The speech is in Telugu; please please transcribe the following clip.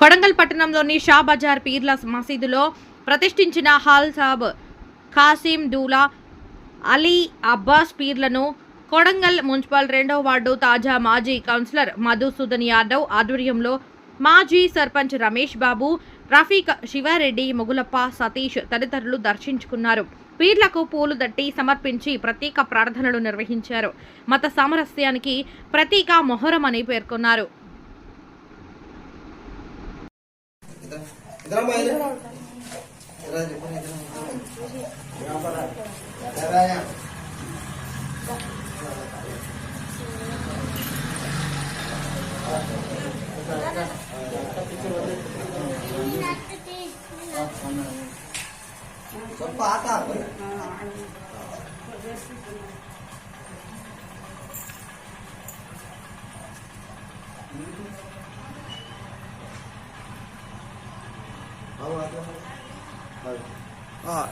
కొడంగల్ పట్టణంలోని షా బజార్ పీర్ల మసీదులో ప్రతిష్ఠించిన హాల్ సాబ్ ఖాసిం దూలా అలీ అబ్బాస్ పీర్లను కొడంగల్ మున్సిపల్ 2వ వార్డు తాజా మాజీ కౌన్సిలర్ మధుసూదన్ యాదవ్ ఆధ్వర్యంలో మాజీ సర్పంచ్ రమేష్ బాబు, రఫీక్, శివారెడ్డి, మొగులప్ప, సతీష్ తదితరులు దర్శించుకున్నారు. పీర్లకు పూలు దట్టి సమర్పించి ప్రత్యేక ప్రార్థనలు నిర్వహించారు. మత సామరస్యానికి ప్రతీక మొహరం అని పేర్కొన్నారు. Ah,